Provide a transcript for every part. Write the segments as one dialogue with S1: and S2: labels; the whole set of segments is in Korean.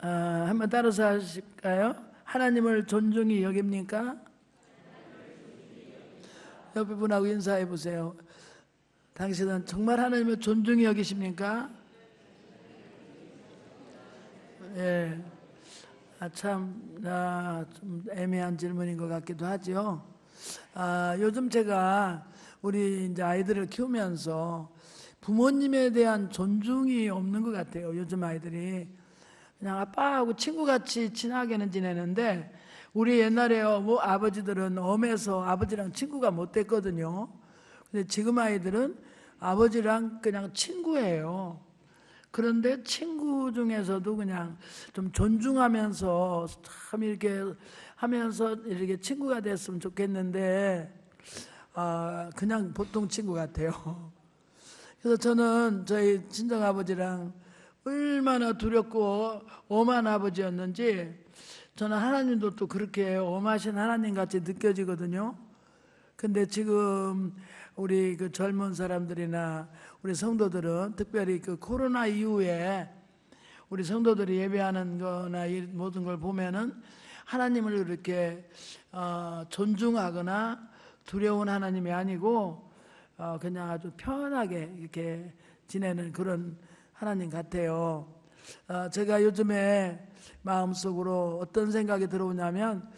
S1: 한번 따라서 하실까요? 하나님을 존중히 여깁니까? 옆에 분하고 인사해 보세요. 당신은 정말 하나님을 존중히 여기십니까? 예. 좀 애매한 질문인 것 같기도 하죠. 요즘 제가 우리 이제 아이들을 키우면서 부모님에 대한 존중이 없는 것 같아요. 요즘 아이들이 그냥 아빠하고 친구같이 친하게는 지내는데, 우리 옛날에 아버지들은 엄해서 아버지랑 친구가 못 됐거든요. 근데 지금 아이들은 아버지랑 그냥 친구예요. 그런데 친구 중에서도 그냥 좀 존중하면서 참 이렇게 하면서 이렇게 친구가 됐으면 좋겠는데, 그냥 보통 친구 같아요. 그래서 저는 저희 친정아버지랑 얼마나 두렵고 엄한 아버지였는지, 저는 하나님도 또 그렇게 엄하신 하나님 같이 느껴지거든요. 근데 지금 우리 그 젊은 사람들이나 우리 성도들은, 특별히 그 코로나 이후에 우리 성도들이 예배하는 거나 이 모든 걸 보면은 하나님을 이렇게 존중하거나 두려운 하나님이 아니고 그냥 아주 편하게 이렇게 지내는 그런 하나님 같아요. 제가 요즘에 마음속으로 어떤 생각이 들어오냐면,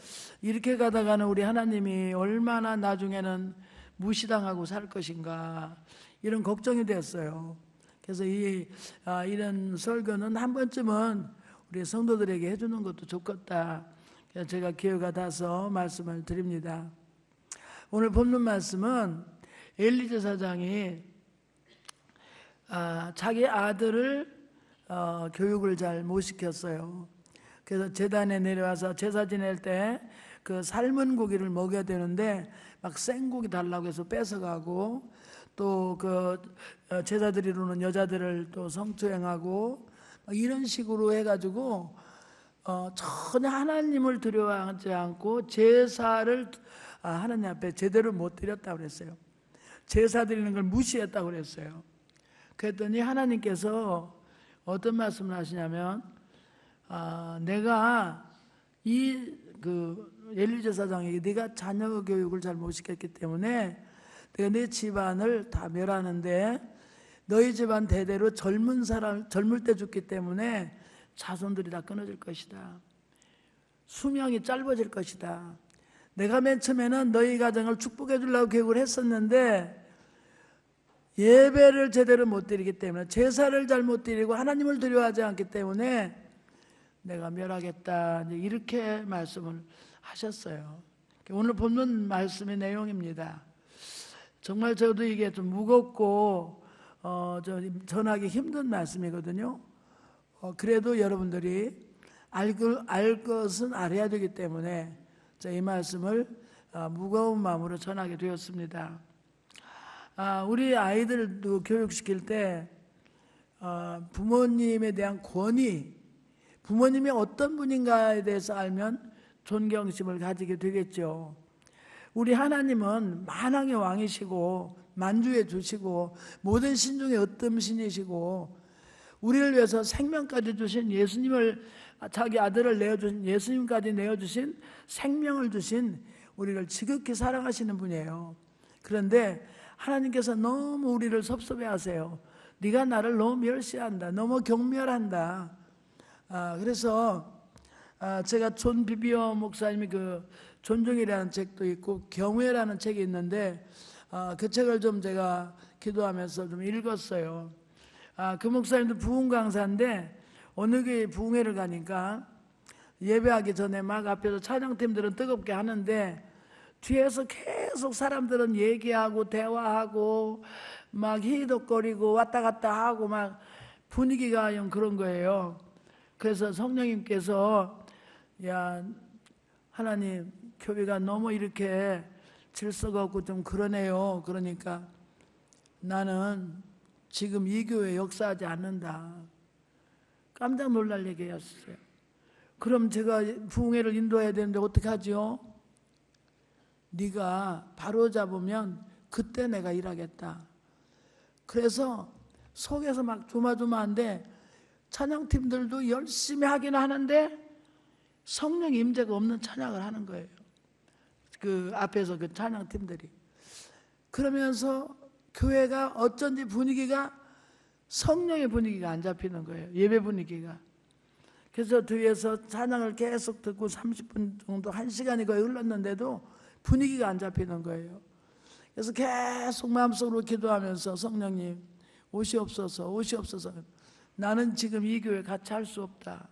S1: 이렇게 가다가는 우리 하나님이 얼마나 나중에는 무시당하고 살 것인가, 이런 걱정이 됐어요. 그래서 이런 설교는 한 번쯤은 우리 성도들에게 해주는 것도 좋겠다. 그래서 제가 기회가 닿아서 말씀을 드립니다. 오늘 본문 말씀은 엘리 제사장이 자기 아들을 교육을 잘 못 시켰어요. 그래서 제단에 내려와서 제사 지낼 때 그 삶은 고기를 먹여야 되는데 막 생고기 달라고 해서 뺏어가고, 또 그 제사 드리러는 여자들을 또 성추행하고, 이런 식으로 해가지고 전혀 하나님을 두려워하지 않고 제사를 하나님 앞에 제대로 못 드렸다고 그랬어요. 제사 드리는 걸 무시했다고 그랬어요. 그랬더니 하나님께서 어떤 말씀을 하시냐면, 내가 엘리 제사장에게 네가 자녀 교육을 잘 못 시켰기 때문에 내가 네 집안을 다 멸하는데, 너희 집안 대대로 젊을 때 죽기 때문에 자손들이 다 끊어질 것이다. 수명이 짧아질 것이다. 내가 맨 처음에는 너희 가정을 축복해 주려고 계획을 했었는데, 예배를 제대로 못 드리기 때문에, 제사를 잘 못 드리고 하나님을 두려워하지 않기 때문에 내가 멸하겠다, 이렇게 말씀을 하셨어요. 오늘 본문 말씀의 내용입니다. 정말 저도 이게 좀 무겁고 전하기 힘든 말씀이거든요. 그래도 여러분들이 알 것은 알아야 되기 때문에 이 말씀을 무거운 마음으로 전하게 되었습니다. 우리 아이들도 교육시킬 때 부모님에 대한 권위, 부모님이 어떤 분인가에 대해서 알면 존경심을 가지게 되겠죠. 우리 하나님은 만왕의 왕이시고 만주에 주시고 모든 신중에 으뜸신이시고, 우리를 위해서 생명까지 주신 예수님을, 자기 아들을 내어주신 예수님까지 내어주신 생명을 주신 우리를 지극히 사랑하시는 분이에요. 그런데 하나님께서 너무 우리를 섭섭해하세요. 네가 나를 너무 멸시한다, 너무 경멸한다. 그래서 제가 존 비비어 목사님이 그 존중이라는 책도 있고 경외라는 책이 있는데, 그 책을 좀 제가 기도하면서 좀 읽었어요. 그 목사님도 부흥 강사인데 어느 교회 부흥회를 가니까 예배하기 전에 막 앞에서 찬양팀들은 뜨겁게 하는데, 뒤에서 계속 사람들은 얘기하고 대화하고 막 히덕거리고 왔다 갔다 하고 막 분위기가 영 그런 거예요. 그래서 성령님께서, 야, 하나님, 교회가 너무 이렇게 질서가 없고 좀 그러네요. 그러니까 나는 지금 이 교회 역사하지 않는다. 깜짝 놀랄 얘기였어요. 그럼 제가 부흥회를 인도해야 되는데 어떻게 하죠? 네가 바로 잡으면 그때 내가 일하겠다. 그래서 속에서 막 조마조마한데 찬양팀들도 열심히 하긴 하는데 성령 임재가 없는 찬양을 하는 거예요. 그 앞에서 그 찬양팀들이. 그러면서 교회가 어쩐지 분위기가 성령의 분위기가 안 잡히는 거예요. 예배 분위기가. 그래서 뒤에서 찬양을 계속 듣고 30분 정도 1시간이 거의 흘렀는데도 분위기가 안 잡히는 거예요. 그래서 계속 마음속으로 기도하면서 성령님 오시옵소서 오시옵소서. 나는 지금 이 교회 같이 할 수 없다.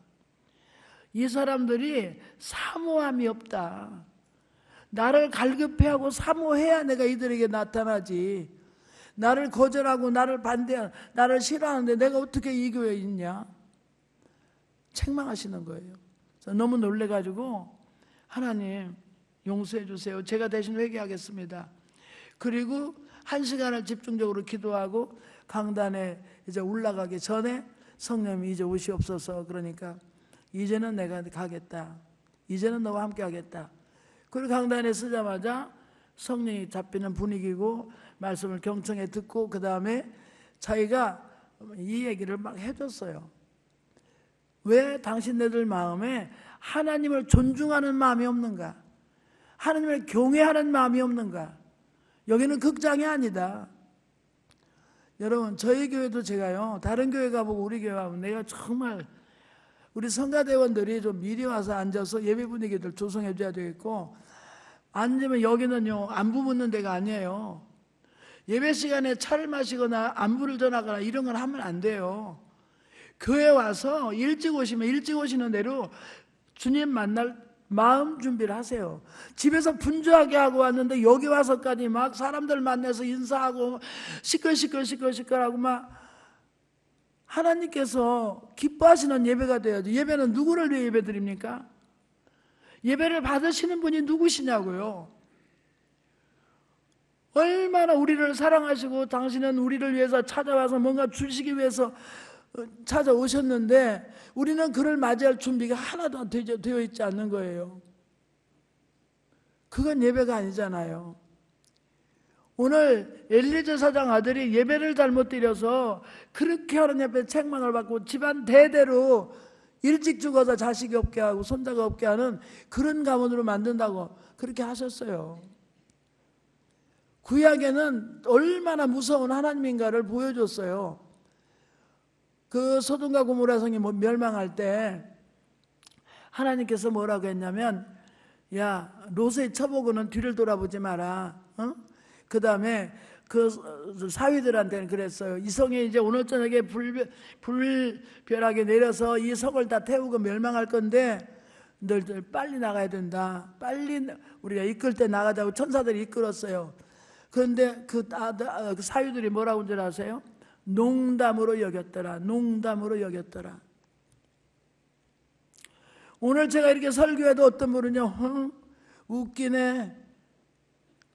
S1: 이 사람들이 사모함이 없다. 나를 갈급해하고 사모해야 내가 이들에게 나타나지. 나를 거절하고 나를 반대하고 나를 싫어하는데 내가 어떻게 이 교회에 있냐. 책망하시는 거예요. 그래서 너무 놀래가지고 하나님 용서해 주세요. 제가 대신 회개하겠습니다. 그리고 1시간을 집중적으로 기도하고 강단에 이제 올라가기 전에 성령님이 이제 오시옵소서. 그러니까 이제는 내가 가겠다. 이제는 너와 함께 하겠다. 그리고 강단에 쓰자마자 성령이 잡히는 분위기고 말씀을 경청해 듣고 그 다음에 자기가 이 얘기를 막 해줬어요. 왜 당신네들 마음에 하나님을 존중하는 마음이 없는가? 하나님을 경외하는 마음이 없는가? 여기는 극장이 아니다. 여러분 저희 교회도 제가요 다른 교회 가보고 우리 교회 가보면 내가 정말 우리 성가대원들이 좀 미리 와서 앉아서 예배 분위기를 조성해 줘야 되겠고 앉으면 여기는요 안부 묻는 데가 아니에요. 예배 시간에 차를 마시거나 안부를 전하거나 이런 걸 하면 안 돼요. 교회 와서 일찍 오시면 일찍 오시는 대로 주님 만날 마음 준비를 하세요. 집에서 분주하게 하고 왔는데 여기 와서까지 막 사람들 만나서 인사하고 시끌시끌하고 막 하나님께서 기뻐하시는 예배가 돼야죠. 예배는 누구를 위해 예배 드립니까? 예배를 받으시는 분이 누구시냐고요. 얼마나 우리를 사랑하시고 당신은 우리를 위해서 찾아와서 뭔가 주시기 위해서 찾아오셨는데 우리는 그를 맞이할 준비가 하나도 되어 있지 않는 거예요. 그건 예배가 아니잖아요. 오늘 엘리제 사장 아들이 예배를 잘못 드려서 그렇게 하나님 앞에 책망을 받고 집안 대대로 일찍 죽어서 자식이 없게 하고 손자가 없게 하는 그런 가문으로 만든다고 그렇게 하셨어요. 구약에는 얼마나 무서운 하나님인가를 보여줬어요. 그 소돔과 고모라 성이 멸망할 때 하나님께서 뭐라고 했냐면 야 롯의 처보고는 뒤를 돌아보지 마라. 그 다음에 그 사위들한테는 그랬어요. 이 성에 이제 오늘 저녁에 불별하게 내려서 이 성을 다 태우고 멸망할 건데 너희들 빨리 나가야 된다. 빨리 우리가 이끌 때 나가자고 천사들이 이끌었어요. 그런데 그 사위들이 뭐라고 한 줄 아세요? 농담으로 여겼더라. 농담으로 여겼더라. 오늘 제가 이렇게 설교해도 어떤 분은요 웃기네.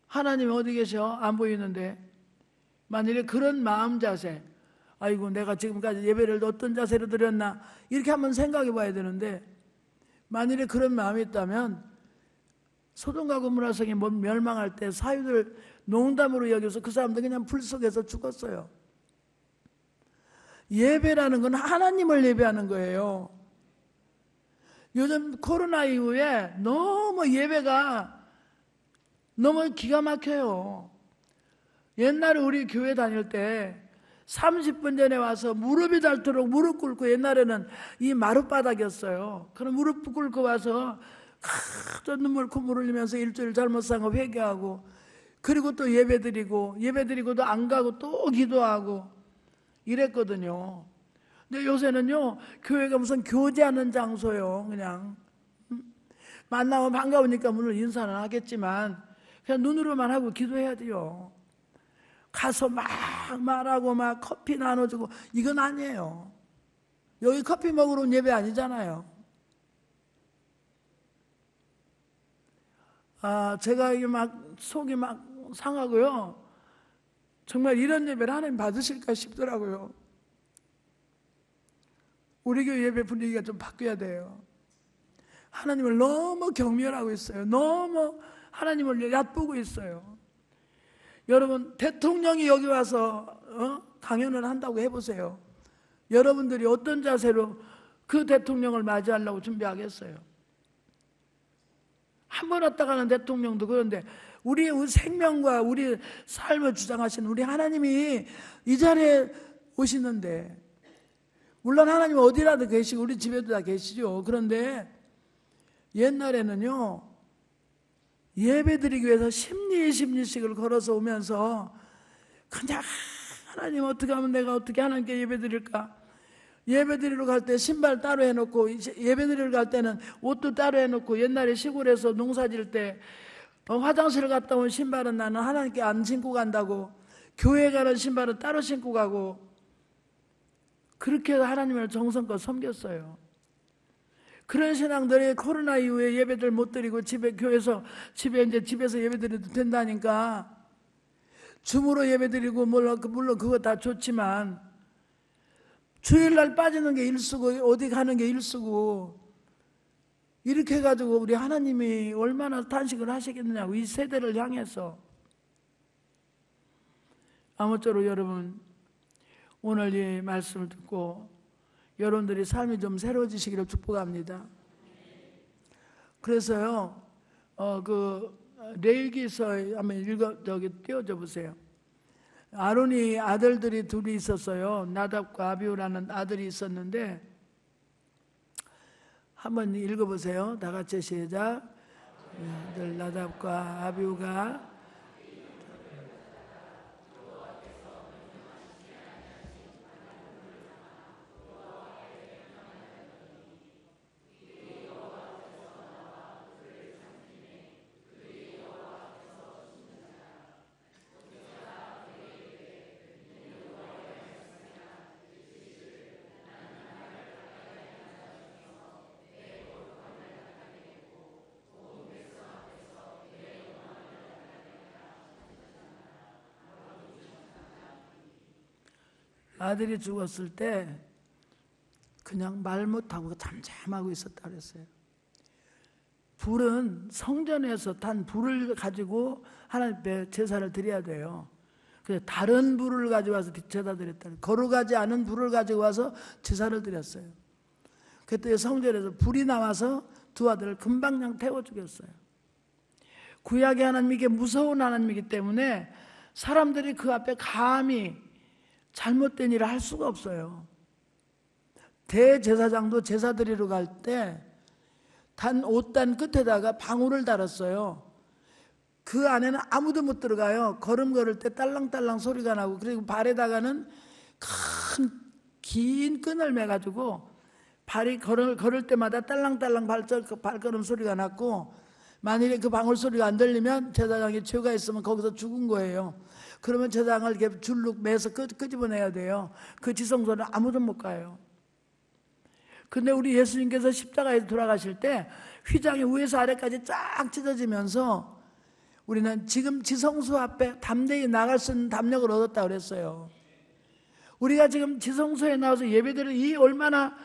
S1: 하나님 어디 계셔? 안 보이는데. 만일에 그런 마음 자세, 아이고 내가 지금까지 예배를 어떤 자세로 드렸나 이렇게 한번 생각해 봐야 되는데 만일에 그런 마음이 있다면 소돔과 고모라 성이 멸망할 때 사유들 농담으로 여겨서 그 사람들 그냥 불 속에서 죽었어요. 예배라는 건 하나님을 예배하는 거예요. 요즘 코로나 이후에 너무 예배가 너무 기가 막혀요. 옛날에 우리 교회 다닐 때 30분 전에 와서 무릎이 닳도록 무릎 꿇고 옛날에는 이 마룻바닥이었어요. 그럼 무릎 꿇고 와서 큰 눈물 콧물 흘리면서 일주일 잘못 산 거 회개하고 그리고 또 예배드리고도 안 가고 또 기도하고 이랬거든요. 근데 요새는요 교회가 무슨 교제하는 장소요. 그냥 만나면 반가우니까 물론 인사는 하겠지만 그냥 눈으로만 하고 기도해야 돼요. 가서 막 말하고 막 커피 나눠주고 이건 아니에요. 여기 커피 먹으러 온 예배 아니잖아요. 제가 이게 막 속이 막 상하고요. 정말 이런 예배를 하나님 받으실까 싶더라고요. 우리 교회 예배 분위기가 좀 바뀌어야 돼요. 하나님을 너무 경멸하고 있어요. 너무 하나님을 얕보고 있어요. 여러분 대통령이 여기 와서 강연을 한다고 해보세요. 여러분들이 어떤 자세로 그 대통령을 맞이하려고 준비하겠어요? 한 번 왔다 가는 대통령도 그런데 우리 생명과 우리 삶을 주장하시는 우리 하나님이 이 자리에 오시는데, 물론 하나님은 어디라도 계시고 우리 집에도 다 계시죠. 그런데 옛날에는요, 예배드리기 위해서 심리식을 걸어서 오면서 그냥 하나님 어떻게 하면 내가 어떻게 하나님께 예배드릴까? 예배드리러 갈 때 신발 따로 해놓고, 예배드리러 갈 때는 옷도 따로 해놓고, 옛날에 시골에서 농사질 때 화장실 갔다 온 신발은 나는 하나님께 안 신고 간다고, 교회 가는 신발은 따로 신고 가고, 그렇게 해서 하나님을 정성껏 섬겼어요. 그런 신앙들이 코로나 이후에 예배들 못 드리고 교회에서 집에서 예배드려도 된다니까. 줌으로 예배드리고 물론 그거 다 좋지만 주일날 빠지는 게 일수고 어디 가는 게 일수고, 이렇게 해가지고 우리 하나님이 얼마나 탄식을 하시겠느냐고, 이 세대를 향해서. 아무쪼록 여러분, 오늘 이 말씀을 듣고 여러분들이 삶이 좀 새로워지시기를 축복합니다. 그래서요, 레위기서 한번 띄워줘 보세요. 아론이 아들들이 둘이 있었어요. 나답과 아비후라는 아들이 있었는데, 한번 읽어보세요. 다 같이 시작. 아들 나답과 아비후가 아들이 죽었을 때 그냥 말 못하고 잠잠하고 있었다 그랬어요. 불은 성전에서 탄 불을 가지고 하나님 앞에 제사를 드려야 돼요. 그래서 다른 불을 가지고 와서 제사 드렸다. 거룩하지 않은 불을 가지고 와서 제사를 드렸어요. 그때 성전에서 불이 나와서 두 아들을 금방 그냥 태워 죽였어요. 구약의 하나님, 이게 무서운 하나님이기 때문에 사람들이 그 앞에 감히 잘못된 일을 할 수가 없어요. 대제사장도 제사 드리러 갈 때 옷단 끝에다가 방울을 달았어요. 그 안에는 아무도 못 들어가요. 걸음 걸을 때 딸랑딸랑 소리가 나고, 그리고 발에다가는 긴 끈을 매가지고 발이 걸을 때마다 딸랑딸랑 발걸음 소리가 났고, 만일에 그 방울 소리가 안 들리면 제사장이 죄가 있으면 거기서 죽은 거예요. 그러면 제사장을 이렇게 줄로 매서 끄집어내야 돼요. 그 지성소는 아무도 못 가요. 근데 우리 예수님께서 십자가에서 돌아가실 때 휘장이 위에서 아래까지 쫙 찢어지면서 우리는 지금 지성소 앞에 담대히 나갈 수 있는 담력을 얻었다고 그랬어요. 우리가 지금 지성소에 나와서 예배드리는 이 얼마나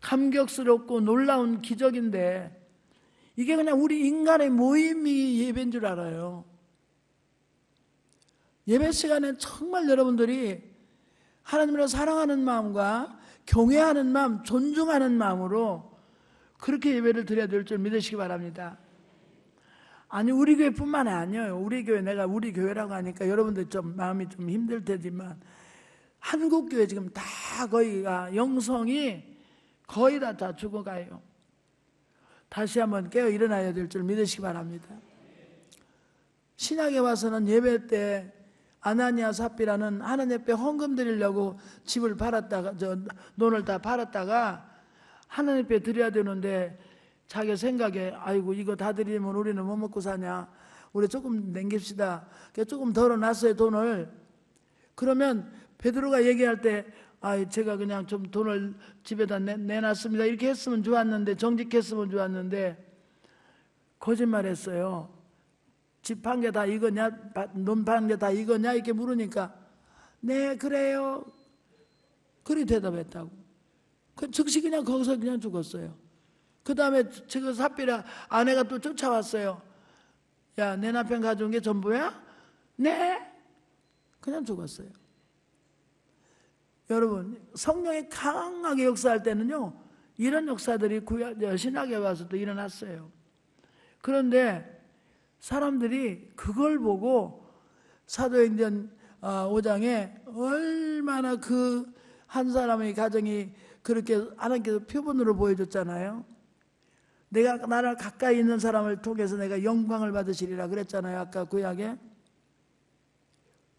S1: 감격스럽고 놀라운 기적인데, 이게 그냥 우리 인간의 모임이 예배인 줄 알아요. 예배 시간에 정말 여러분들이 하나님을 사랑하는 마음과 경외하는 마음, 존중하는 마음으로 그렇게 예배를 드려야 될 줄 믿으시기 바랍니다. 아니, 우리 교회뿐만 아니에요. 우리 교회, 내가 우리 교회라고 하니까 여러분들 좀 마음이 좀 힘들 테지만, 한국 교회 지금 다 거의가 영성이 거의 다 죽어가요. 다시 한번 깨어 일어나야 될 줄 믿으시기 바랍니다. 신약에 와서는 예배 때 아나니아 삽비라는 하나님 앞에 헌금 드리려고 집을 팔았다가, 돈을 다 팔았다가 하나님 앞에 드려야 되는데, 자기 생각에 아이고 이거 다 드리면 우리는 뭐 먹고 사냐, 우리 조금 남깁시다. 조금 덜어놨어요, 돈을. 그러면 베드로가 얘기할 때 제가 그냥 좀 돈을 집에다 내놨습니다, 이렇게 했으면 좋았는데, 정직했으면 좋았는데 거짓말했어요. 집 판 게 다 이거냐, 돈 판 게 다 이거냐, 이렇게 물으니까 네 그래요, 그리 대답했다고. 즉시 그냥 거기서 그냥 죽었어요. 그 다음에 그 삽비라 아내가 또 쫓아왔어요. 야, 내 남편 가져온 게 전부야? 네. 그냥 죽었어요. 여러분, 성령이 강하게 역사할 때는요, 이런 역사들이 신학에 와서도 일어났어요. 그런데 사람들이 그걸 보고 사도행전 5장에 얼마나 그 한 사람의 가정이 그렇게 하나님께서 표본으로 보여줬잖아요. 내가 나를 가까이 있는 사람을 통해서 내가 영광을 받으시리라 그랬잖아요. 아까 구약에.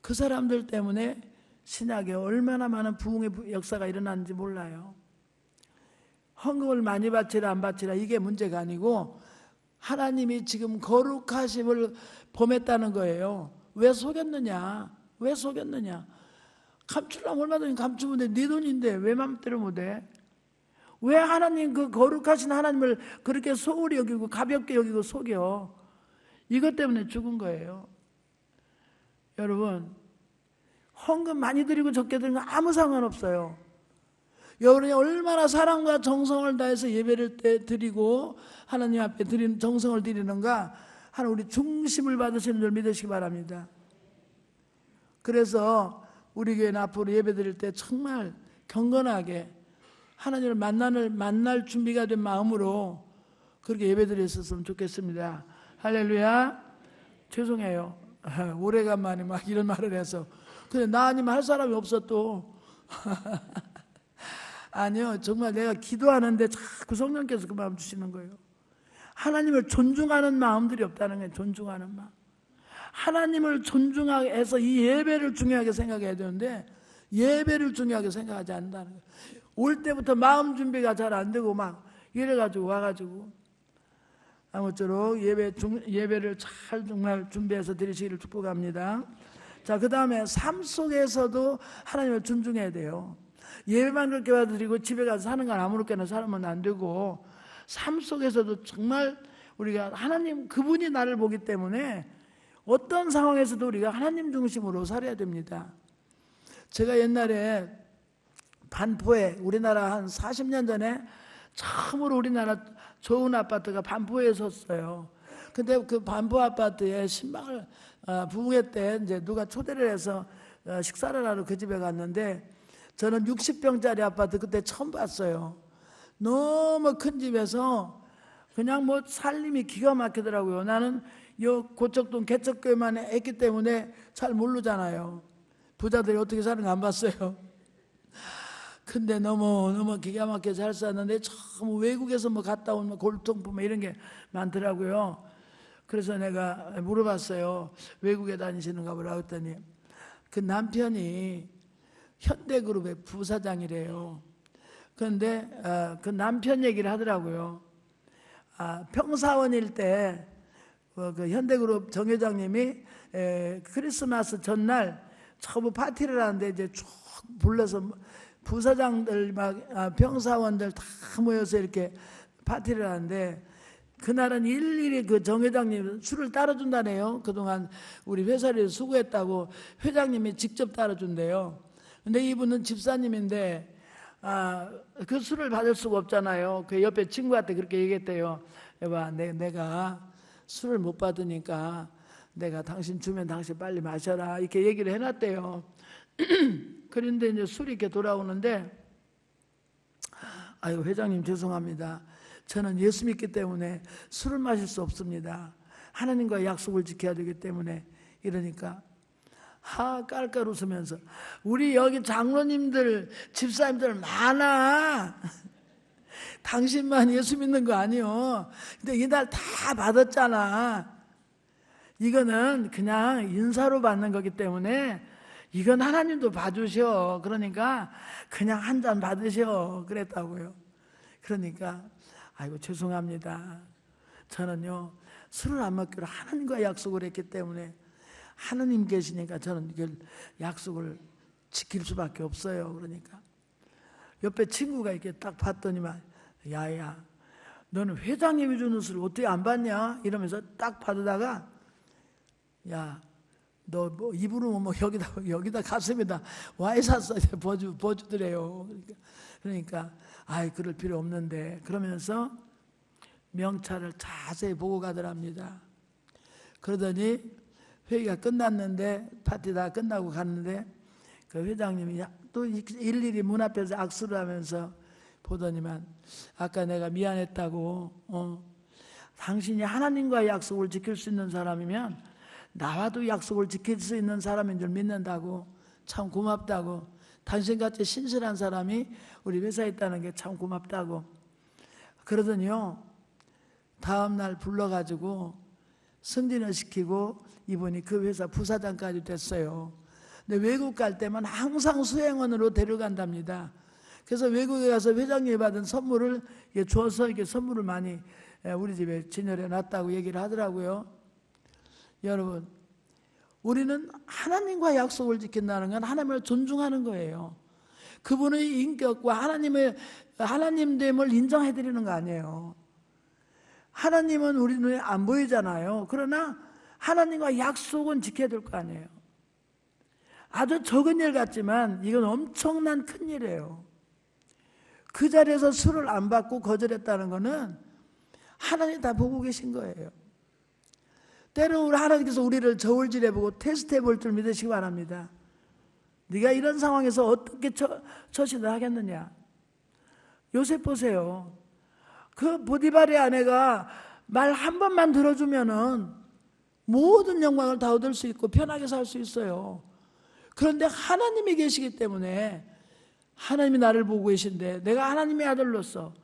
S1: 그 사람들 때문에 신약에 얼마나 많은 부흥의 역사가 일어났는지 몰라요. 헌금을 많이 바치라 안 바치라 이게 문제가 아니고 하나님이 지금 거룩하심을 범했다는 거예요. 왜 속였느냐? 왜 속였느냐? 감추려면 얼마든지 감추면 돼. 네 돈인데 왜 맘대로 못해? 왜 하나님 그 거룩하신 하나님을 그렇게 소홀히 여기고 가볍게 여기고 속여? 이것 때문에 죽은 거예요. 여러분, 헌금 많이 드리고 적게 드리는 거 아무 상관없어요. 여러분이 얼마나 사랑과 정성을 다해서 예배를 드리고 하나님 앞에 드리는 정성을 드리는가 하는 우리 중심을 받으시는 줄 믿으시기 바랍니다. 그래서 우리 교회는 앞으로 예배 드릴 때 정말 경건하게 하나님을 만날 준비가 된 마음으로 그렇게 예배 드렸었으면 좋겠습니다. 할렐루야. 죄송해요. 오래간만에 막 이런 말을 해서. 근데 나 아니면 할 사람이 없어 또. 아니요. 정말 내가 기도하는데 자꾸 성령께서 그 마음 주시는 거예요. 하나님을 존중하는 마음들이 없다는 거예요. 존중하는 마음. 하나님을 존중하게 해서 이 예배를 중요하게 생각해야 되는데 예배를 중요하게 생각하지 않는다는 거예요. 올 때부터 마음 준비가 잘 안 되고 막 이래가지고 와가지고 아무쪼록 예배를 잘 정말 준비해서 드리시기를 축복합니다. 자, 그 다음에 삶 속에서도 하나님을 존중해야 돼요. 예배만 그렇게 받아들이고 집에 가서 사는 건 아무렇게나 살면 안 되고 삶 속에서도 정말 우리가 하나님 그분이 나를 보기 때문에 어떤 상황에서도 우리가 하나님 중심으로 살아야 됩니다. 제가 옛날에 반포에 우리나라 한 40년 전에 처음으로 우리나라 좋은 아파트가 반포에 섰어요. 근데 그 반포 아파트에 신방을 부흥회 때 이제 누가 초대를 해서 식사를 하러 그 집에 갔는데 저는 60평짜리 아파트 그때 처음 봤어요. 너무 큰 집에서 그냥 뭐 살림이 기가 막히더라고요. 나는 요 고척동 개척교회만 했기 때문에 잘 모르잖아요. 부자들이 어떻게 사는가 안 봤어요. 근데 너무 기가 막히게 잘 살았는데 처음 외국에서 뭐 갔다 온 골동품 이런 게 많더라고요. 그래서 내가 물어봤어요. 외국에 다니시는가 보라 했더니 그 남편이 현대그룹의 부사장이래요. 그런데 그 남편 얘기를 하더라고요. 평사원일 때 그 현대그룹 정 회장님이 크리스마스 전날 처음 파티를 하는데 이제 쭉 불러서 부사장들 막 평사원들 다 모여서 이렇게 파티를 하는데 그날은 일일이 그 정 회장님 술을 따라준다네요. 그동안 우리 회사를 수고했다고 회장님이 직접 따라준대요. 근데 이분은 집사님인데 그 술을 받을 수가 없잖아요. 그 옆에 친구한테 그렇게 얘기했대요. 여봐, 내가 술을 못 받으니까 내가 당신 주면 당신 빨리 마셔라 이렇게 얘기를 해놨대요. 그런데 이제 술이 이렇게 돌아오는데 아유 회장님 죄송합니다. 저는 예수 믿기 때문에 술을 마실 수 없습니다. 하나님과 약속을 지켜야 되기 때문에 이러니까 깔깔 웃으면서 우리 여기 장로님들 집사님들 많아. 당신만 예수 믿는 거 아니요. 근데 이날 다 받았잖아. 이거는 그냥 인사로 받는 거기 때문에 이건 하나님도 봐주셔. 그러니까 그냥 한 잔 받으셔. 그랬다고요. 그러니까 아이고 죄송합니다. 저는요 술을 안 먹기로 하나님과 약속을 했기 때문에 하나님 계시니까 저는 이걸 약속을 지킬 수밖에 없어요. 그러니까 옆에 친구가 이렇게 딱 봤더니만 야야 너는 회장님이 주는 술을 어떻게 안 받냐 이러면서 딱 받으다가 야 너 뭐 입으로 뭐 여기다 가슴에다 와인 샀어 버주더래요. 그러니까 아이 그럴 필요 없는데 그러면서 명찰을 자세히 보고 가더랍니다. 그러더니 회의가 끝났는데 파티 다 끝나고 갔는데 그 회장님이 또 일일이 문 앞에서 악수를 하면서 보더니만 아까 내가 미안했다고 당신이 하나님과의 약속을 지킬 수 있는 사람이면 나와도 약속을 지킬 수 있는 사람인 줄 믿는다고 참 고맙다고 당신같이 신실한 사람이 우리 회사에 있다는 게 참 고맙다고 그러더니요 다음날 불러가지고 승진을 시키고 이분이 그 회사 부사장까지 됐어요. 근데 외국 갈 때만 항상 수행원으로 데려간답니다. 그래서 외국에 가서 회장님이 받은 선물을 줘서 이렇게 선물을 많이 우리 집에 진열해 놨다고 얘기를 하더라고요. 여러분, 우리는 하나님과 약속을 지킨다는 건 하나님을 존중하는 거예요. 그분의 인격과 하나님됨을 인정해 드리는 거 아니에요. 하나님은 우리 눈에 안 보이잖아요. 그러나 하나님과 약속은 지켜야 될 거 아니에요. 아주 적은 일 같지만 이건 엄청난 큰 일이에요. 그 자리에서 술을 안 받고 거절했다는 것은 하나님 다 보고 계신 거예요. 때로는 하나님께서 우리를 저울질해보고 테스트해 볼 줄 믿으시기 바랍니다. 네가 이런 상황에서 어떻게 처신을 하겠느냐. 요셉 보세요. 그 보디발의 아내가 말 한 번만 들어주면은 모든 영광을 다 얻을 수 있고 편하게 살 수 있어요. 그런데 하나님이 계시기 때문에 하나님이 나를 보고 계신데 내가 하나님의 아들로서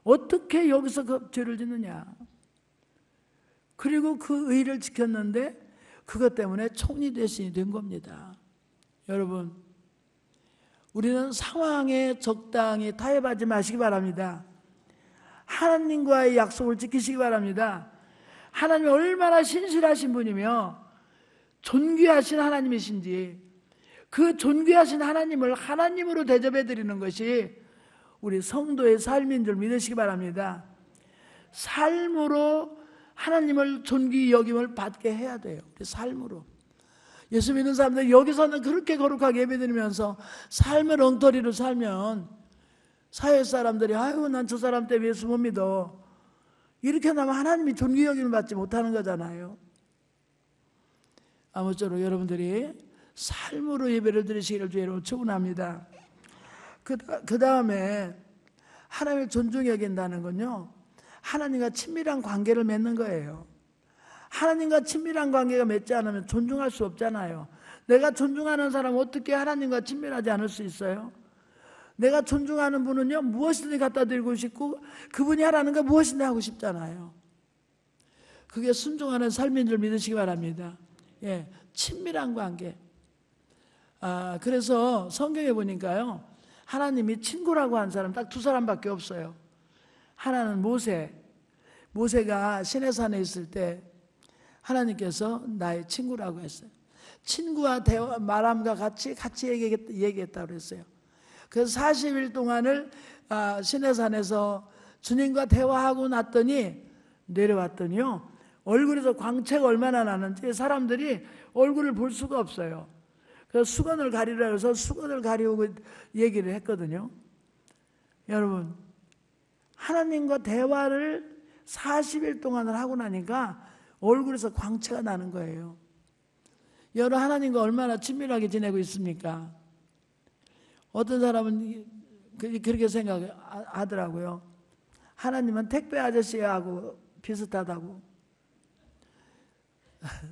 S1: 어떻게 여기서 그 죄를 짓느냐. 그리고 그 의를 지켰는데 그것 때문에 총리 대신이 된 겁니다. 여러분, 우리는 상황에 적당히 타협하지 마시기 바랍니다. 하나님과의 약속을 지키시기 바랍니다. 하나님이 얼마나 신실하신 분이며 존귀하신 하나님이신지 그 존귀하신 하나님을 하나님으로 대접해 드리는 것이 우리 성도의 삶인 줄 믿으시기 바랍니다. 삶으로 하나님을 존귀 여김을 받게 해야 돼요. 우리 삶으로. 예수 믿는 사람들 여기서는 그렇게 거룩하게 예배드리면서 삶을 엉터리로 살면 사회 사람들이 아유 난 저 사람 때문에 예수 못 믿어 이렇게 하면 하나님이 존귀 여김을 받지 못하는 거잖아요. 아무쪼록 여러분들이 삶으로 예배를 드리시기를 주의로 축원합니다. 그 다음에 하나님을 존중히 여긴다는 건요 하나님과 친밀한 관계를 맺는 거예요. 하나님과 친밀한 관계가 맺지 않으면 존중할 수 없잖아요. 내가 존중하는 사람은 어떻게 하나님과 친밀하지 않을 수 있어요? 내가 존중하는 분은요 무엇이든지 갖다 드리고 싶고 그분이 하라는 거 무엇이든지 하고 싶잖아요. 그게 순종하는 삶인 줄 믿으시기 바랍니다. 예, 친밀한 관계. 그래서 성경에 보니까요 하나님이 친구라고 한 사람 딱 두 사람밖에 없어요. 하나는 모세가 시내산에 있을 때 하나님께서 나의 친구라고 했어요. 친구와 말함과 같이 얘기했다고 그랬어요. 그래서 40일 동안을 시내산에서 주님과 대화하고 났더니 내려왔더니요 얼굴에서 광채가 얼마나 나는지 사람들이 얼굴을 볼 수가 없어요. 그래서 수건을 가리라 해서 수건을 가리우고 얘기를 했거든요. 여러분, 하나님과 대화를 40일 동안을 하고 나니까 얼굴에서 광채가 나는 거예요. 여러분, 하나님과 얼마나 친밀하게 지내고 있습니까? 어떤 사람은 그렇게 생각하더라고요. 하나님은 택배 아저씨하고 비슷하다고.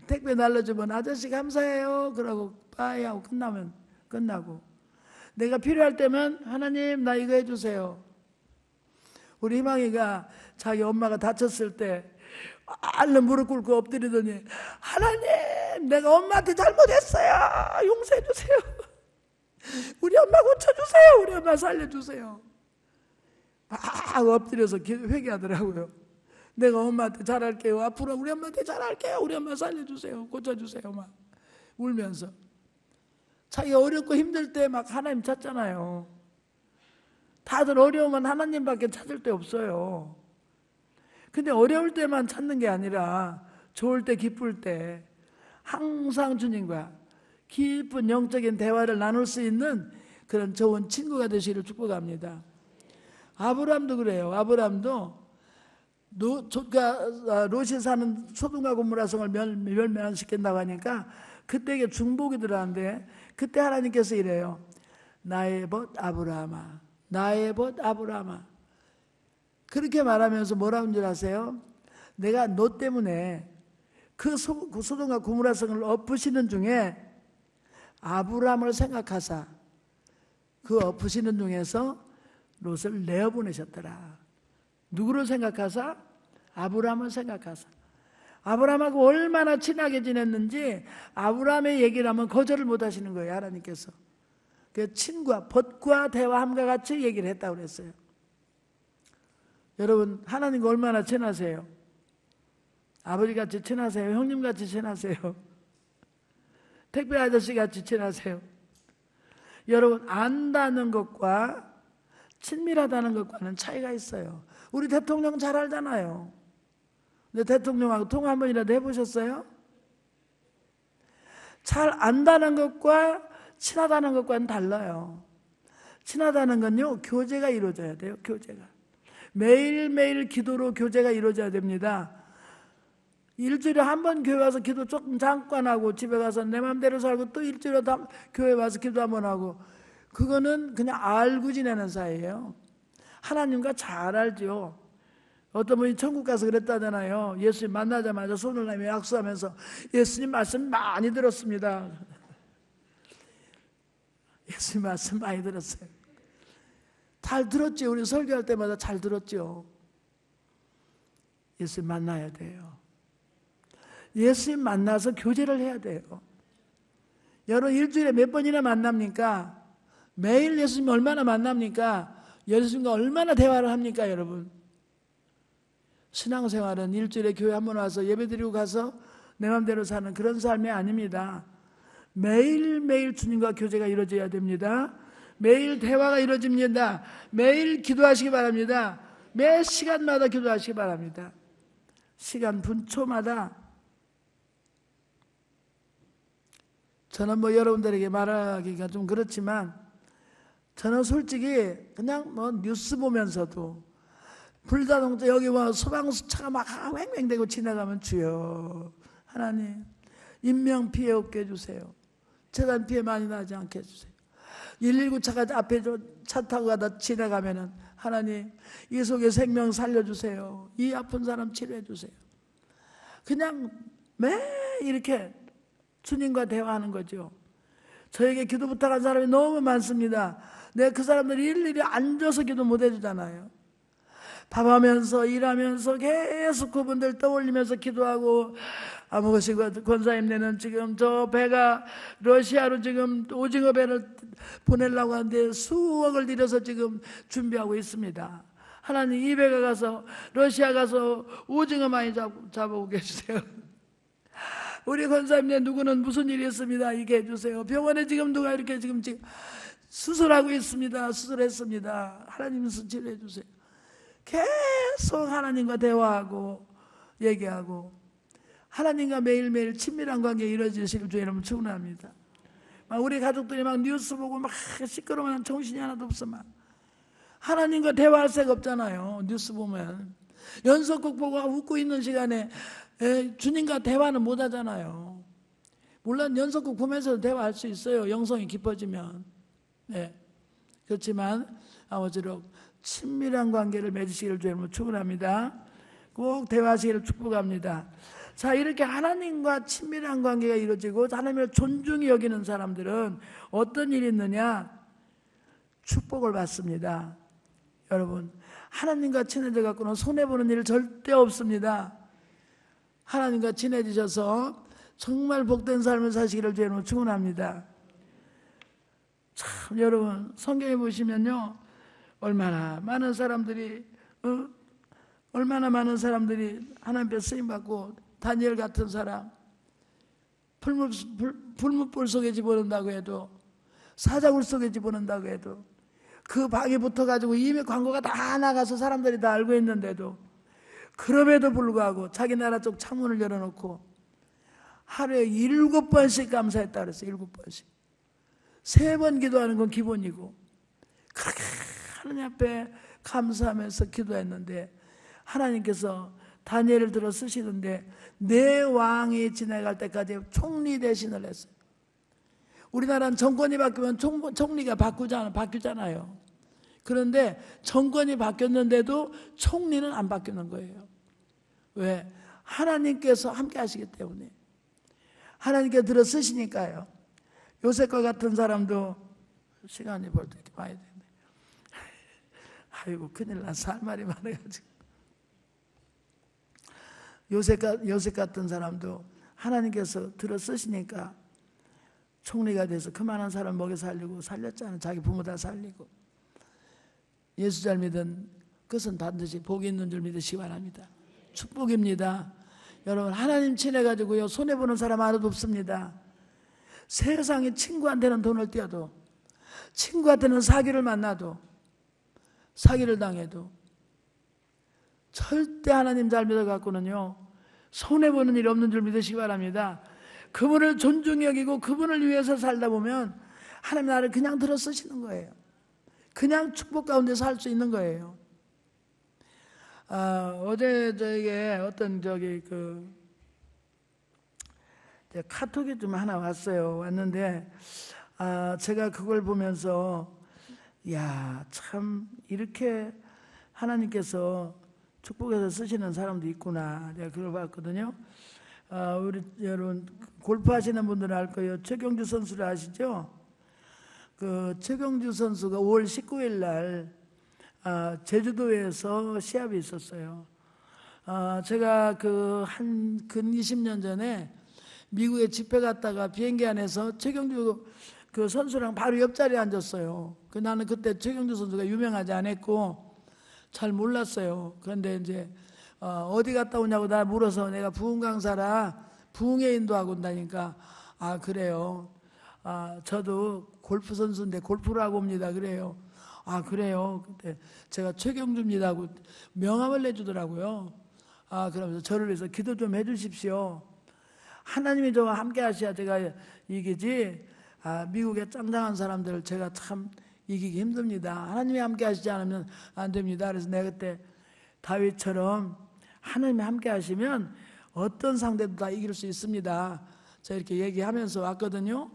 S1: 택배 날려주면 아저씨 감사해요 그러고 빠이 하고 끝나고 내가 필요할 때면 하나님 나 이거 해주세요. 우리 희망이가 자기 엄마가 다쳤을 때 얼른 무릎 꿇고 엎드리더니 하나님 내가 엄마한테 잘못했어요 용서해 주세요. 우리 엄마 고쳐주세요. 우리 엄마 살려주세요. 막 엎드려서 회개하더라고요. 내가 엄마한테 잘할게요. 앞으로 우리 엄마한테 잘할게요. 우리 엄마 살려주세요. 고쳐주세요. 막 울면서. 자기가 어렵고 힘들 때 막 하나님 찾잖아요. 다들 어려우면 하나님밖에 찾을 데 없어요. 근데 어려울 때만 찾는 게 아니라 좋을 때 기쁠 때 항상 주님과 깊은 영적인 대화를 나눌 수 있는 그런 좋은 친구가 되시기를 축복합니다. 아브라함도 그래요. 아브라함도 롯이 사는 소돔과 고모라 성을 멸망시킨다고 하니까 그때 이게 중복이 들어가는데 그때 하나님께서 이래요. 나의 벗 아브라함아, 나의 벗 아브라함아. 그렇게 말하면서 뭐라는 줄 아세요? 내가 너 때문에 그 소돔과 고모라 성을 엎으시는 중에 아브라함을 생각하사 그 엎으시는 중에서 롯을 내어보내셨더라. 누구를 생각하사? 아브라함을 생각하사. 아브라함하고 얼마나 친하게 지냈는지 아브라함의 얘기를 하면 거절을 못 하시는 거예요, 하나님께서. 그 친구와 벗과 대화함과 같이 얘기를 했다고 그랬어요. 여러분, 하나님과 얼마나 친하세요? 아버지같이 친하세요? 형님같이 친하세요? 택배 아저씨같이 친하세요? 여러분, 안다는 것과 친밀하다는 것과는 차이가 있어요. 우리 대통령 잘 알잖아요. 근데 대통령하고 통화 한 번이라도 해보셨어요? 잘 안다는 것과 친하다는 것과는 달라요. 친하다는 건요, 교제가 이루어져야 돼요. 교제가. 매일매일 기도로 교제가 이루어져야 됩니다. 일주일에 한 번 교회 와서 기도 조금 잠깐 하고 집에 가서 내 맘대로 살고 또 일주일에 교회 와서 기도 한번 하고, 그거는 그냥 알고 지내는 사이예요. 하나님과 잘 알죠. 어떤 분이 천국 가서 그랬다잖아요. 예수님 만나자마자 손을 내밀어 약수하면서 예수님 말씀 많이 들었습니다. 예수님 말씀 많이 들었어요. 잘 들었죠. 우리 설교할 때마다 잘 들었죠. 예수님 만나야 돼요. 예수님 만나서 교제를 해야 돼요. 여러분, 일주일에 몇 번이나 만납니까? 매일 예수님 얼마나 만납니까? 예수님과 얼마나 대화를 합니까, 여러분? 신앙생활은 일주일에 교회 한 번 와서 예배드리고 가서 내 맘대로 사는 그런 삶이 아닙니다. 매일매일 주님과 교제가 이루어져야 됩니다. 매일 대화가 이루어집니다. 매일 기도하시기 바랍니다. 매 시간마다 기도하시기 바랍니다. 시간 분초마다. 저는 뭐 여러분들에게 말하기가 좀 그렇지만, 저는 솔직히 그냥 뭐 뉴스 보면서도 불자동차 여기 와 소방차가 막 횡횡대고 지나가면 주여 하나님 인명 피해 없게 해주세요. 재산 피해 많이 나지 않게 해주세요. 119 차가 앞에 차 타고 가다 지나가면은 하나님 이 속에 생명 살려주세요. 이 아픈 사람 치료해주세요. 그냥 매일 이렇게 주님과 대화하는 거죠. 저에게 기도 부탁한 사람이 너무 많습니다. 내가 그 사람들이 일일이 앉아서 기도 못 해주잖아요. 밥하면서 일하면서 계속 그분들 떠올리면서 기도하고, 아무것이 권사님 내는 지금 저 배가 러시아로 지금 오징어 배를 보내려고 하는데 수억을 들여서 지금 준비하고 있습니다. 하나님 이 배가 가서 러시아 가서 오징어 많이 잡아오게 해주세요. 우리 권사님네 누구는 무슨 일이 있습니다. 이게 해주세요. 병원에 지금 누가 이렇게 지금 수술하고 있습니다. 수술했습니다. 하나님 치료해 주세요. 계속 하나님과 대화하고 얘기하고 하나님과 매일매일 친밀한 관계 이루어지시길 주의 이름으로 축원합니다. 우리 가족들이 막 뉴스 보고 막 시끄러우면 정신이 하나도 없어. 막 하나님과 대화할 새가 없잖아요. 뉴스 보면 연속극 보고 웃고 있는 시간에 주님과 대화는 못 하잖아요. 물론 연속극 보면서도 대화할 수 있어요. 영성이 깊어지면. 네. 그렇지만 아무쪼록 친밀한 관계를 맺으시기를 주님으로 축원합니다. 꼭 대화하시기를 축복합니다. 자, 이렇게 하나님과 친밀한 관계가 이루어지고 하나님을 존중히 여기는 사람들은 어떤 일이 있느냐? 축복을 받습니다. 여러분, 하나님과 친해져 갖고는 손해보는 일 절대 없습니다. 하나님과 친해지셔서 정말 복된 삶을 사시기를 주님으로 축원합니다. 참, 여러분, 성경에 보시면요, 얼마나 많은 사람들이 하나님 앞에 쓰임받고, 다니엘 같은 사람 불못불 속에 집어넣는다고 해도, 사자굴 속에 집어넣는다고 해도, 그 방에 붙어가지고 이미 광고가 다 나가서 사람들이 다 알고 있는데도, 그럼에도 불구하고 자기 나라 쪽 창문을 열어놓고 하루에 7번씩 감사했다 그랬어요. 7번씩. 3번 기도하는 건 기본이고, 그렇게 하나님 앞에 감사하면서 기도했는데 하나님께서 다니엘을 들어 쓰시는데 내 왕이 지나갈 때까지 총리 대신을 했어요. 우리나라는 정권이 바뀌면 총리가 바뀌잖아요. 그런데 정권이 바뀌었는데도 총리는 안 바뀌는 거예요. 왜? 하나님께서 함께 하시기 때문에. 하나님께 들어 쓰시니까요. 요셉과 같은 사람도 시간이 벌써 이렇게 많이 되네. 아이고 큰일 났어. 할 말이 많아가지고. 요셉 같은 사람도 하나님께서 들어 쓰시니까 총리가 돼서 그만한 사람 먹여 살리고 살렸잖아요. 자기 부모 다 살리고. 예수 잘 믿은 그것은 반드시 복이 있는 줄 믿으시기 바랍니다. 축복입니다. 여러분 하나님 친해가지고요 손해보는 사람 하나도 없습니다. 세상에 친구한테는 돈을 떼어도, 친구한테는 사기를 만나도, 사기를 당해도 절대 하나님 잘 믿어갖고는요 손해보는 일이 없는 줄 믿으시기 바랍니다. 그분을 존중히 여기고 그분을 위해서 살다 보면 하나님 나를 그냥 들어 쓰시는 거예요. 그냥 축복 가운데 살 수 있는 거예요. 어제 저에게 어떤 카톡이 좀 하나 왔어요. 왔는데 제가 그걸 보면서 야, 참 이렇게 하나님께서 축복해서 쓰시는 사람도 있구나. 내가 그걸 봤거든요. 우리 여러분 골프 하시는 분들은 알 거예요. 최경주 선수를 아시죠? 그 최경주 선수가 5월 19일 날 제주도에서 시합이 있었어요. 제가 근 20년 전에 미국에 집회 갔다가 비행기 안에서 최경주 그 선수랑 바로 옆자리에 앉았어요. 나는 그때 최경주 선수가 유명하지 않았고 잘 몰랐어요. 그런데 이제 어디 갔다 오냐고 나 물어서 내가 부흥 강사라 부흥회 인도하고 온다니까 그래요. 저도 골프 선수인데 골프를 하고 옵니다. 그래요. 그래요. 그때 제가 최경주입니다 하고 명함을 내주더라고요. 그러면서 저를 위해서 기도 좀 해주십시오. 하나님이 저와 함께 하셔야 제가 이기지 미국의 짱짱한 사람들을 제가 참 이기기 힘듭니다. 하나님이 함께 하시지 않으면 안 됩니다. 그래서 내가 그때 다윗처럼 하나님이 함께 하시면 어떤 상대도 다 이길 수 있습니다. 제가 이렇게 얘기하면서 왔거든요.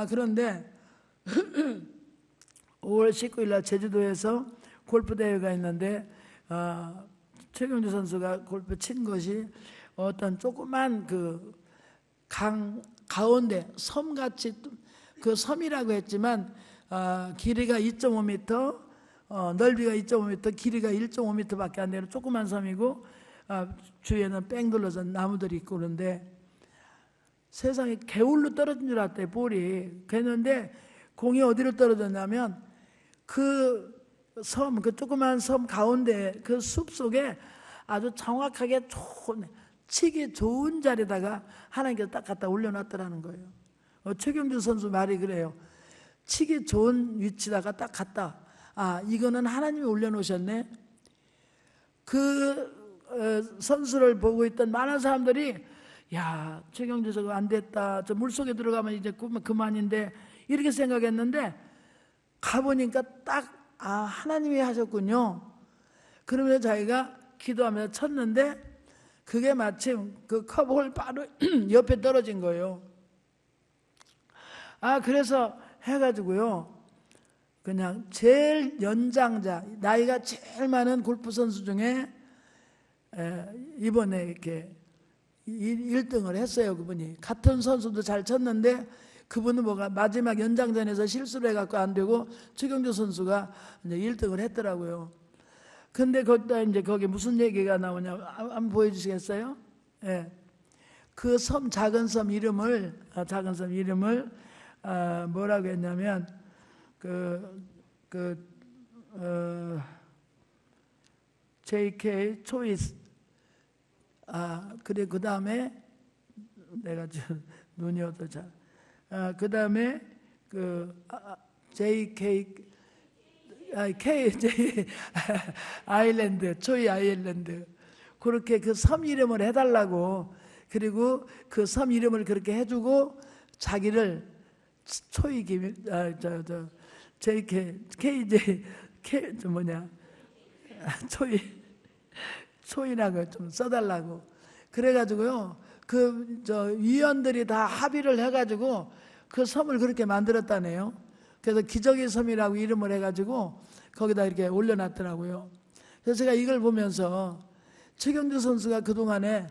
S1: 그런데 5월 19일 날 제주도에서 골프 대회가 있는데 최경주 선수가 골프 친 것이 어떤 조그만 강 가운데 섬같이 그 섬이라고 했지만 길이가 2.5m, 넓이가 2.5m, 길이가 1.5m밖에 안 되는 조그만 섬이고 주위에는 뺑 둘러서 나무들이 있고 그런데 세상에 개울로 떨어진 줄 알았대요. 볼이. 그랬는데 공이 어디로 떨어졌냐면 그 조그만 섬 가운데 그 숲 속에 아주 정확하게 치기 좋은 자리에다가 하나님께서 딱 갖다 올려놨더라는 거예요. 최경주 선수 말이 그래요. 치기 좋은 위치다가 딱 갖다 이거는 하나님이 올려놓으셨네. 선수를 보고 있던 많은 사람들이 야, 최경주 저거 안 됐다. 저 물속에 들어가면 이제 그만인데 이렇게 생각했는데 가보니까 딱 하나님이 하셨군요. 그러면서 자기가 기도하면서 쳤는데 그게 마침 그 컵홀 바로 옆에 떨어진 거예요. 그래서 해가지고요. 그냥 제일 연장자, 나이가 제일 많은 골프 선수 중에 이번에 이렇게 1등을 했어요. 그분이. 같은 선수도 잘 쳤는데 그분은 마지막 연장전에서 실수를 해갖고 안 되고 최경주 선수가 이제 1등을 했더라고요. 근데 거기다 이제 거기 무슨 얘기가 나오냐 한번 보여주시겠어요? 예. 그 작은 섬 이름을 뭐라고 했냐면 JK 초이스. 그래 그 다음에 내가 지금 눈이 어떠자. 그 다음에 JK KJ 아일랜드, 초이 아일랜드. 그렇게 그 섬 이름을 해달라고. 그리고 그 섬 이름을 그렇게 해주고 자기를 초이 JK KJ 초이라고 좀 써달라고. 그래가지고요. 위원들이 다 합의를 해가지고 그 섬을 그렇게 만들었다네요. 그래서 기적의 섬이라고 이름을 해가지고 거기다 이렇게 올려놨더라고요. 그래서 제가 이걸 보면서 최경주 선수가 그동안에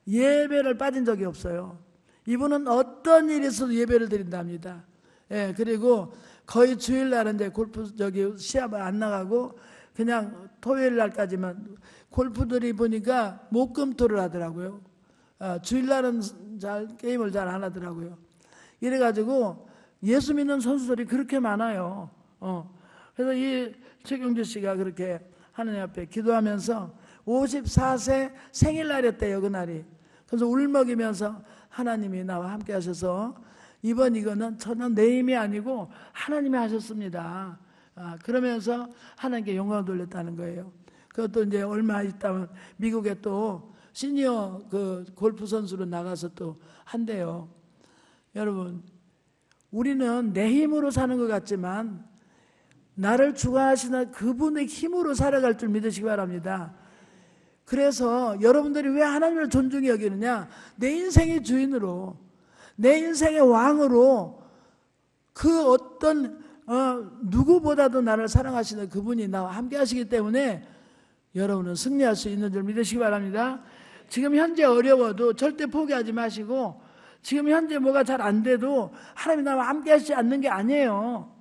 S1: 예배를 빠진 적이 없어요. 이분은 어떤 일이 있어도 예배를 드린답니다. 예, 그리고 거의 주일날은 이제 골프 시합을 안 나가고 그냥 토요일 날까지만, 골프들이 보니까 목금토를 하더라고요. 주일날은 게임을 잘 안 하더라고요. 이래가지고 예수 믿는 선수들이 그렇게 많아요. 그래서 이 최경주 씨가 그렇게 하나님 앞에 기도하면서 54세 생일날이었대요, 그날이. 그래서 울먹이면서 하나님이 나와 함께 하셔서 이번 이거는 전혀 내 힘이 아니고 하나님이 하셨습니다. 그러면서 하나님께 영광을 돌렸다는 거예요. 그것도 이제 얼마 있다면 미국에 또 시니어 그 골프 선수로 나가서 또 한대요. 여러분, 우리는 내 힘으로 사는 것 같지만 나를 주관하시는 그분의 힘으로 살아갈 줄 믿으시기 바랍니다. 그래서 여러분들이 왜 하나님을 존중히 여기느냐? 내 인생의 주인으로, 내 인생의 왕으로, 그 어떤 누구보다도 나를 사랑하시는 그분이 나와 함께 하시기 때문에 여러분은 승리할 수 있는 줄 믿으시기 바랍니다. 지금 현재 어려워도 절대 포기하지 마시고, 지금 현재 뭐가 잘 안 돼도 하나님이 나와 함께 하시지 않는 게 아니에요.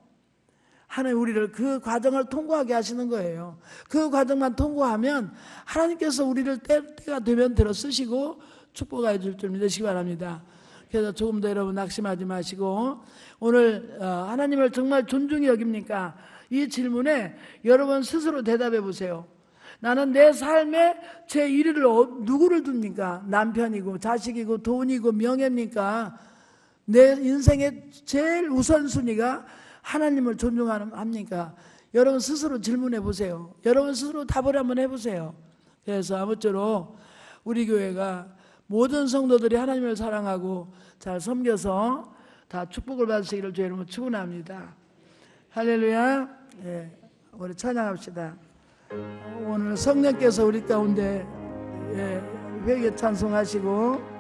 S1: 하나님 우리를 그 과정을 통과하게 하시는 거예요. 그 과정만 통과하면 하나님께서 우리를 때가 되면 들어 쓰시고 축복해 줄 줄 믿으시기 바랍니다. 그래서 조금 더 여러분 낙심하지 마시고, 오늘 하나님을 정말 존중히 여깁니까? 이 질문에 여러분 스스로 대답해 보세요. 나는 내 삶에 제 1위를 누구를 둡니까? 남편이고 자식이고 돈이고 명예입니까? 내 인생의 제일 우선순위가 하나님을 존중합니까? 여러분 스스로 질문해 보세요. 여러분 스스로 답을 한번 해보세요. 그래서 아무쪼록 우리 교회가 모든 성도들이 하나님을 사랑하고 잘 섬겨서 다 축복을 받으시기를 주의 이름으로 축원합니다. 할렐루야. 예, 우리 찬양합시다. 오늘 성령께서 우리 가운데 회개 찬송하시고,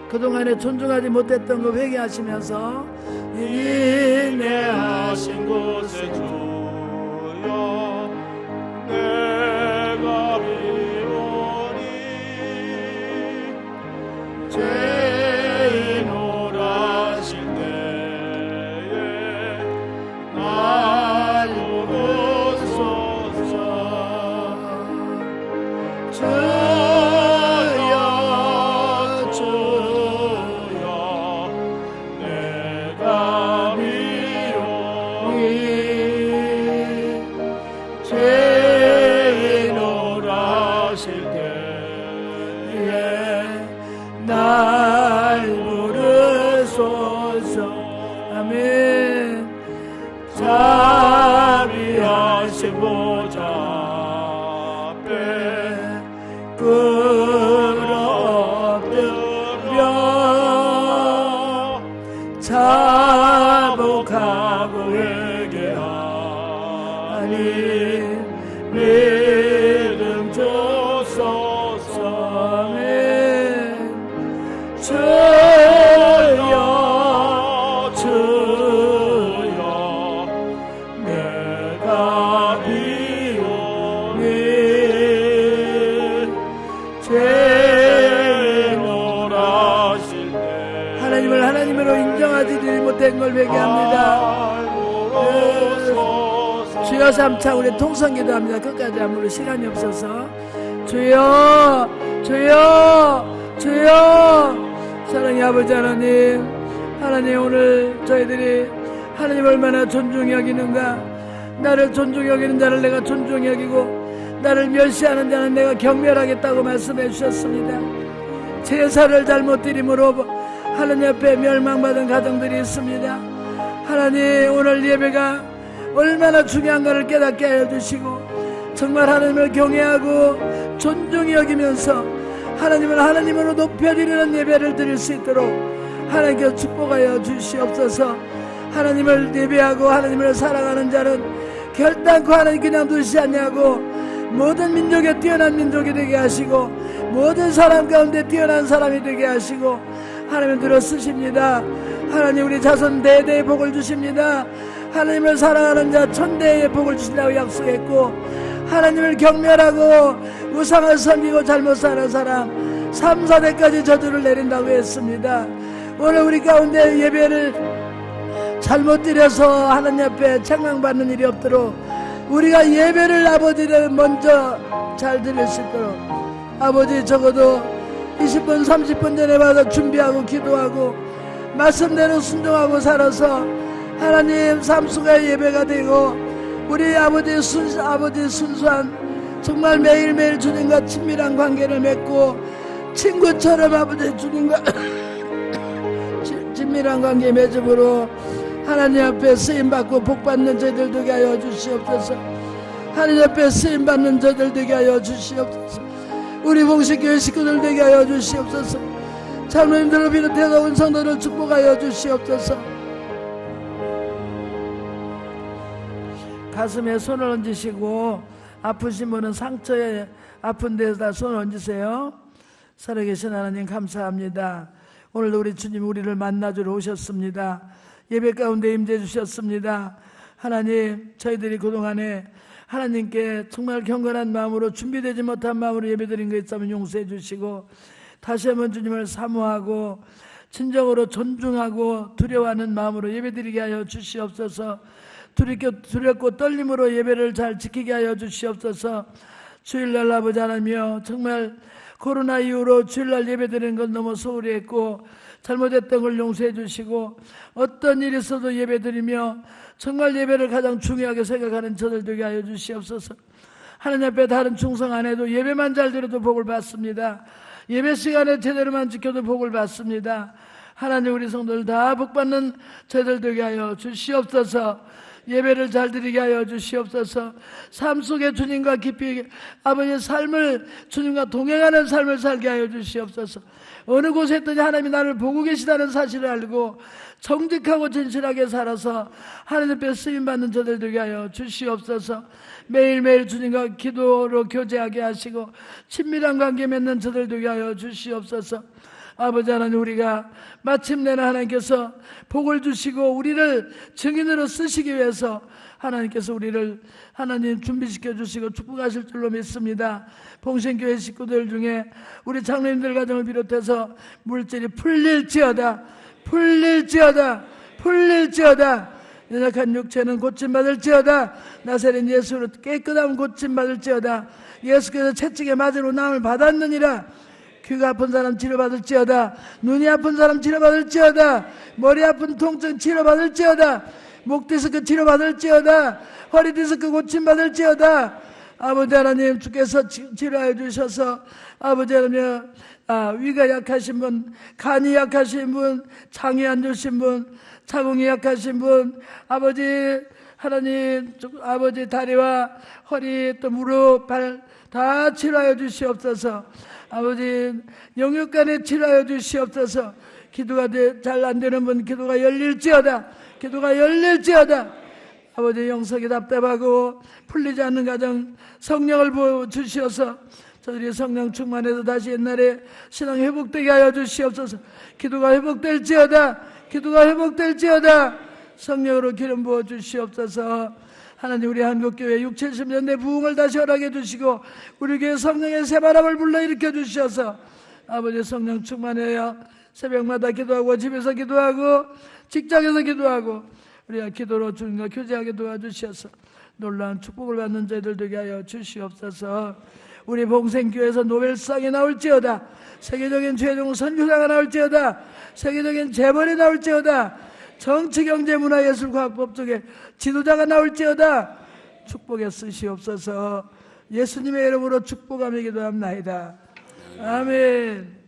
S1: 그동안에 존중하지 못했던 거 회개하시면서
S2: 인내하신 곳에 주여 내가 비오니 죄인 오라실 때에 날 부르소서. 자비하신 보좌 앞에 끌어들여 자복하고 회개하니 믿음 주소서. 아멘. 하나님으로 인정하지 못한 걸 회개합니다. 주여 삼차 우리 통성기도합니다. 끝까지 아무리 시간이 없어서 주여 주여 주여. 사랑의 아버지 하나님, 하나님 오늘 저희들이 하나님 얼마나 존중히 여기는가. 나를 존중히 여기는 자를 내가 존중히 여기고 나를 멸시하는 자는 내가 경멸하겠다고 말씀해 주셨습니다. 제사를 잘못 드림으로 하나님 앞에 멸망받은 가정들이 있습니다. 하나님 오늘 예배가 얼마나 중요한가를 깨닫게 하여 주시고, 정말 하나님을 경외하고 존중히 여기면서 하나님을 하나님으로 높여드리는 예배를 드릴 수 있도록 하나님께 축복하여 주시옵소서. 하나님을 예배하고 하나님을 사랑하는 자는 결단코 하나님 그냥 두시지 않냐고, 모든 민족에 뛰어난 민족이 되게 하시고 모든 사람 가운데 뛰어난 사람이 되게 하시고
S1: 하나님 들어 쓰십니다. 하나님 우리 자손 대대의 복을 주십니다. 하나님을 사랑하는 자 천대의 복을 주신다고 약속했고, 하나님을 경멸하고 우상을 섬기고 잘못 사는 사람 3, 4대까지 저주를 내린다고 했습니다. 오늘 우리 가운데 예배를 잘못 드려서 하나님 앞에 책망받는 일이 없도록 우리가 예배를 아버지를 먼저 잘 드릴 수 있도록, 아버지 적어도 20분 30분 전에 와서 준비하고 기도하고 말씀대로 순종하고 살아서 하나님 삶속의 예배가 되고, 우리 아버지 순수한 정말 매일매일 주님과 친밀한 관계를 맺고 친구처럼 아버지 주님과 친밀한 관계 맺음으로 하나님 앞에 쓰임받고 복받는 저희들 되게 하여 주시옵소서. 하나님 앞에 쓰임받는 저희들 되게 하여 주시옵소서. 우리 봉식교회 식구들 되게 하여 주시옵소서. 장로님들을 비롯해서 온 성도를 축복하여 주시옵소서. 가슴에 손을 얹으시고 아프신 분은 상처에 아픈 데에다 손을 얹으세요. 살아계신 하나님 감사합니다. 오늘도 우리 주님 우리를 만나주러 오셨습니다. 예배 가운데 임재 주셨습니다. 하나님, 저희들이 그동안에 하나님께 정말 경건한 마음으로 준비되지 못한 마음으로 예배드린 거 있다면 용서해 주시고, 다시 한번 주님을 사모하고 진정으로 존중하고 두려워하는 마음으로 예배드리게 하여 주시옵소서. 두렵고 떨림으로 예배를 잘 지키게 하여 주시옵소서. 주일날 아버지 하나며 정말 코로나 이후로 주일날 예배드리는 건 너무 소홀히 했고 잘못했던 걸 용서해 주시고, 어떤 일이 있어도 예배드리며 정말 예배를 가장 중요하게 생각하는 저들 되게 하여 주시옵소서. 하나님 앞에 다른 충성 안 해도 예배만 잘 드려도 복을 받습니다. 예배 시간에 제대로만 지켜도 복을 받습니다. 하나님 우리 성도들 다 복받는 저들 되게 하여 주시옵소서. 예배를 잘 드리게 하여 주시옵소서. 삶 속에 주님과 깊이 아버지의 삶을, 주님과 동행하는 삶을 살게 하여 주시옵소서. 어느 곳에 있든지 하나님이 나를 보고 계시다는 사실을 알고 정직하고 진실하게 살아서 하나님 앞에 쓰임받는 저들 되게 하여 주시옵소서. 매일매일 주님과 기도로 교제하게 하시고 친밀한 관계 맺는 저들 되게 하여 주시옵소서. 아버지 하나님, 우리가 마침내는 하나님께서 복을 주시고 우리를 증인으로 쓰시기 위해서 하나님께서 우리를 하나님 준비시켜 주시고 축복하실 줄로 믿습니다. 봉신교회 식구들 중에 우리 장로님들 가정을 비롯해서 물질이 풀릴지어다, 풀릴지어다, 풀릴지어다. 연약한 육체는 고침받을지어다. 나사렛 예수로 깨끗함 고침받을지어다. 예수께서 채찍에 맞으러 나음을 받았느니라. 귀가 아픈 사람 치료받을지어다. 눈이 아픈 사람 치료받을지어다. 머리 아픈 통증 치료받을지어다. 목 디스크 치료받을지어다. 허리 디스크 고침받을지어다. 아버지 하나님, 주께서 치료해 주셔서 아버지 하나님, 위가 약하신 분, 간이 약하신 분, 장이 안 좋으신 분, 자궁이 약하신 분, 아버지 하나님, 아버지 다리와 허리 또 무릎, 발 다 치료하여 주시옵소서. 아버지 영육간에 치료하여 주시옵소서. 기도가 잘 안 되는 분 기도가 열릴지어다. 기도가 열릴지어다. 아버지 영성이 답답하고 풀리지 않는 가정 성령을 부어주시어서 저들이 성령 충만해서 다시 옛날에 신앙 회복되게 하여 주시옵소서. 기도가 회복될지어다. 기도가 회복될지어다. 성령으로 기름 부어주시옵소서. 하나님, 우리 한국교회 60, 70년대 부흥을 다시 허락해 주시고 우리 교회 성령의 새바람을 불러일으켜 주셔서 아버지 성령 충만하여 새벽마다 기도하고 집에서 기도하고 직장에서 기도하고 우리가 기도로 주님과 교제하게 도와주셔서 놀라운 축복을 받는 자들 되게 하여 주시옵소서. 우리 봉생교회에서 노벨상이 나올지어다. 세계적인 최종 선교사가 나올지어다. 세계적인 재벌이 나올지어다. 정치, 경제, 문화, 예술, 과학, 법 쪽에 지도자가 나올지어다. 축복에 쓰시옵소서. 예수님의 이름으로 축복하며 기도합나이다. 아멘.